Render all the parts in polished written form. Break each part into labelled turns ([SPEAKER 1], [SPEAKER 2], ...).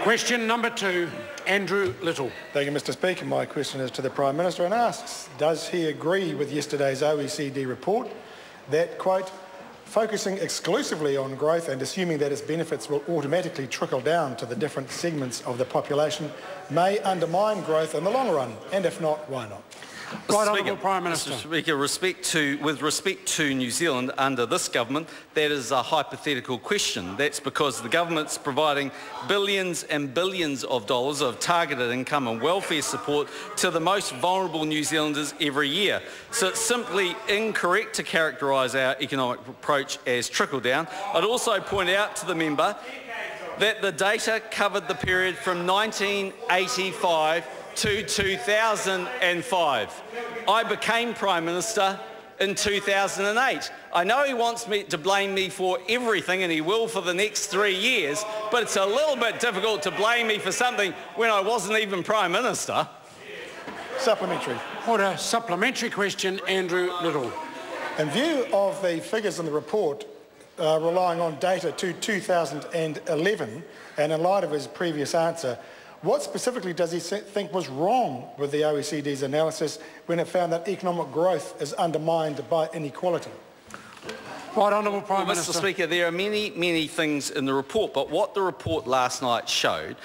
[SPEAKER 1] Question number 2, Andrew Little.
[SPEAKER 2] Thank you, Mr. Speaker. My question is to the Prime Minister and asks, does he agree with yesterday's OECD report that, quote, focusing exclusively on growth and assuming that its benefits will automatically trickle down to the different segments of the population may undermine growth in the long run? And if not, why not?
[SPEAKER 1] Right Honourable Prime Minister.
[SPEAKER 3] Mr. Speaker, with respect to New Zealand under this government, that is a hypothetical question. That's because the government's providing billions and billions of dollars of targeted income and welfare support to the most vulnerable New Zealanders every year. So it's simply incorrect to characterise our economic approach as trickle-down. I'd also point out to the member that the data covered the period from 1985 to 2005. I became Prime Minister in 2008. I know he wants me to blame me for everything, and he will for the next 3 years, but it's a little bit difficult to blame me for something when I wasn't even Prime Minister.
[SPEAKER 2] Supplementary.
[SPEAKER 1] Order. Supplementary question, Andrew Little.
[SPEAKER 2] In view of the figures in the report relying on data to 2011, and in light of his previous answer, what specifically does he think was wrong with the OECD's analysis when it found that economic growth is undermined by inequality?
[SPEAKER 1] Right Honourable Prime
[SPEAKER 3] Well,
[SPEAKER 1] Minister.
[SPEAKER 3] Mr. Speaker, there are many things in the report, but what the report last night showed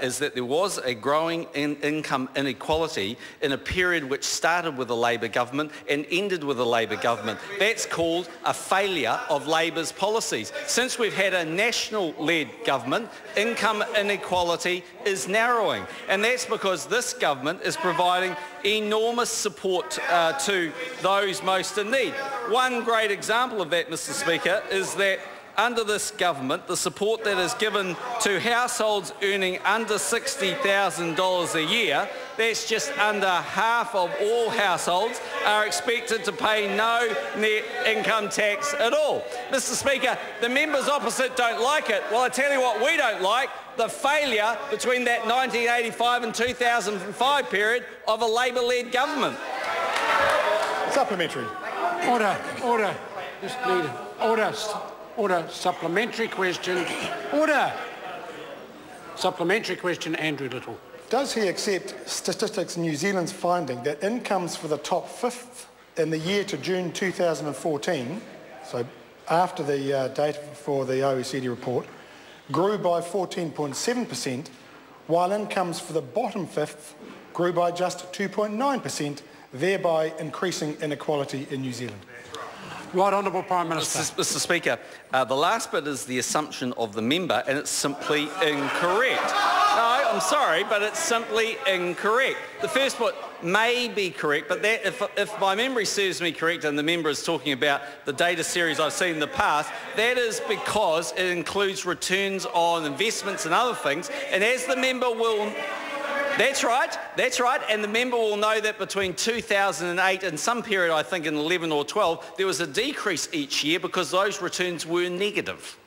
[SPEAKER 3] is that there was a growing income inequality in a period which started with a Labor government and ended with a Labor government. That's called a failure of Labor's policies. Since we've had a national-led government, income inequality is narrowing, and that's because this government is providing enormous support to those most in need. One great example of that, Mr. Speaker, is that under this government, the support that is given to households earning under $60,000 a year, that's just under half of all households, are expected to pay no net income tax at all. Mr. Speaker, the members opposite don't like it. Well, I tell you what we don't like, the failure between that 1985 and 2005 period of a Labor-led government.
[SPEAKER 2] Supplementary.
[SPEAKER 1] Order. Just need it. Order. Supplementary question. Order. Supplementary question, Andrew Little.
[SPEAKER 2] Does he accept Statistics New Zealand's finding that incomes for the top fifth in the year to June 2014, so after the date for the OECD report, grew by 14.7%, while incomes for the bottom fifth grew by just 2.9%, thereby increasing inequality in New Zealand?
[SPEAKER 1] Right Honourable Prime Minister.
[SPEAKER 3] Mr. Speaker, the last bit is the assumption of the member, and it's simply incorrect. No, I'm sorry, but it's simply incorrect. The first bit may be correct, but that, if my memory serves me correct and the member is talking about the data series I've seen in the past, that is because it includes returns on investments and other things, and as the member will... That's right, and the member will know that between 2008 and some period, I think in 11 or 12, there was a decrease each year because those returns were negative.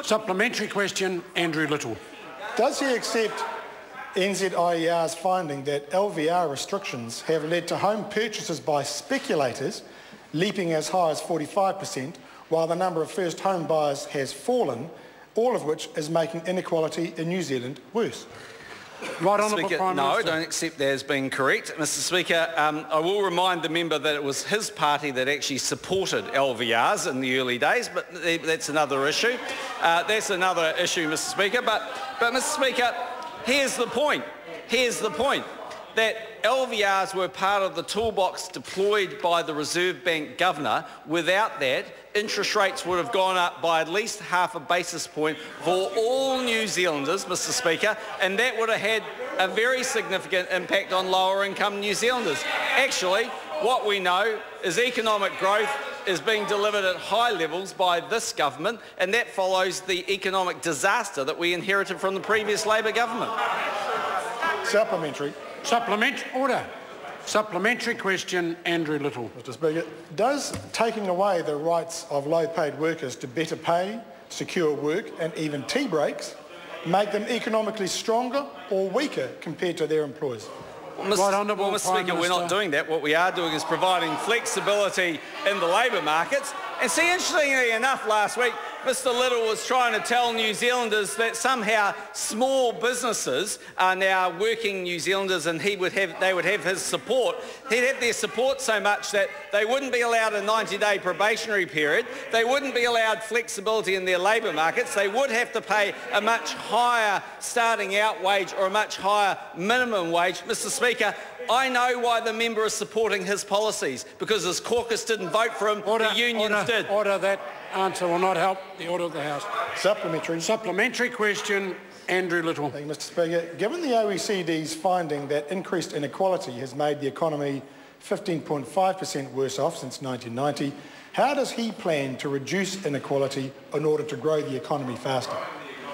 [SPEAKER 1] Supplementary question, Andrew Little.
[SPEAKER 2] Does he accept NZIER's finding that LVR restrictions have led to home purchases by speculators leaping as high as 45%, while the number of first home buyers has fallen, all of which is making inequality in New Zealand worse?
[SPEAKER 1] Right Honourable
[SPEAKER 3] Speaker,
[SPEAKER 1] Prime
[SPEAKER 3] no,
[SPEAKER 1] Minister.
[SPEAKER 3] I don't accept that as being correct. Mr. Speaker, I will remind the member that it was his party that actually supported LVRs in the early days, but that's another issue. That's another issue, Mr. Speaker. But Mr. Speaker, here's the point. That LVRs were part of the toolbox deployed by the Reserve Bank Governor. Without that, interest rates would have gone up by at least half a basis point for all New Zealanders, Mr. Speaker, and that would have had a very significant impact on lower income New Zealanders. Actually, what we know is economic growth is being delivered at high levels by this government, and that follows the economic disaster that we inherited from the previous Labor government.
[SPEAKER 2] Supplementary.
[SPEAKER 1] Supplementary question, Andrew Little.
[SPEAKER 2] Mr. Speaker, does taking away the rights of low-paid workers to better pay, secure work and even tea breaks make them economically stronger or weaker compared to their employers?
[SPEAKER 3] Mr. Speaker, we're not doing that. What we are doing is providing flexibility in the labour markets. And see, interestingly enough, last week, Mr Little was trying to tell New Zealanders that somehow small businesses are now working New Zealanders and they would have his support. He'd have their support so much that they wouldn't be allowed a 90-day probationary period, they wouldn't be allowed flexibility in their labour markets, they would have to pay a much higher starting out wage or a much higher minimum wage. Mr Speaker, I know why the member is supporting his policies, because his caucus didn't vote for him, the unions did.
[SPEAKER 1] Order. That answer will not help the order of the House.
[SPEAKER 2] Supplementary.
[SPEAKER 1] Supplementary question, Andrew Little.
[SPEAKER 2] Thank you, Mr Speaker. Given the OECD's finding that increased inequality has made the economy 15.5% worse off since 1990, how does he plan to reduce inequality in order to grow the economy faster?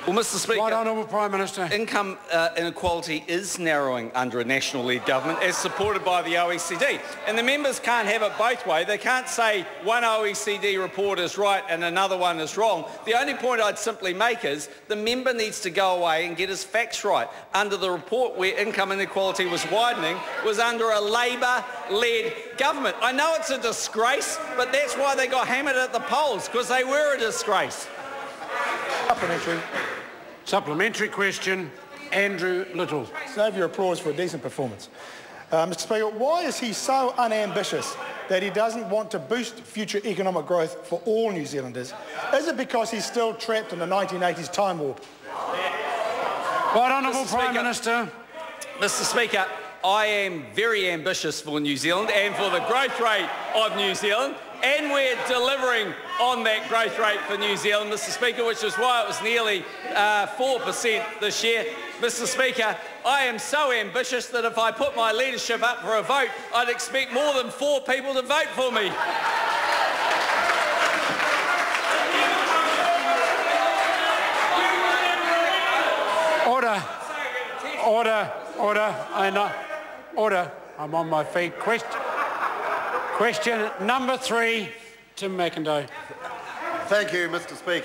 [SPEAKER 3] Well, Mr Speaker,
[SPEAKER 1] Right Honourable Prime Minister.
[SPEAKER 3] Income inequality is narrowing under a national-led government as supported by the OECD. And the members can't have it both ways. They can't say one OECD report is right and another one is wrong. The only point I'd simply make is the member needs to go away and get his facts right. Under the report where income inequality was widening was under a Labor-led government. I know it's a disgrace, but that's why they got hammered at the polls, because they were a disgrace.
[SPEAKER 2] Supplementary.
[SPEAKER 1] Supplementary question, Andrew Little.
[SPEAKER 2] Save your applause for a decent performance. Mr Speaker, why is he so unambitious that he doesn't want to boost future economic growth for all New Zealanders? Is it because he's still trapped in the 1980s time warp?
[SPEAKER 1] Right Honourable Prime Minister.
[SPEAKER 3] Mr Speaker, I am very ambitious for New Zealand and for the growth rate of New Zealand, and we're delivering on that growth rate for New Zealand, Mr Speaker, which is why it was nearly 4% this year. Mr Speaker, I am so ambitious that if I put my leadership up for a vote, I'd expect more than 4 people to vote for me.
[SPEAKER 1] Order. Order. Order. Order. I'm on my feet. Question number 3, Tim McIndoe.
[SPEAKER 4] Thank you, Mr Speaker.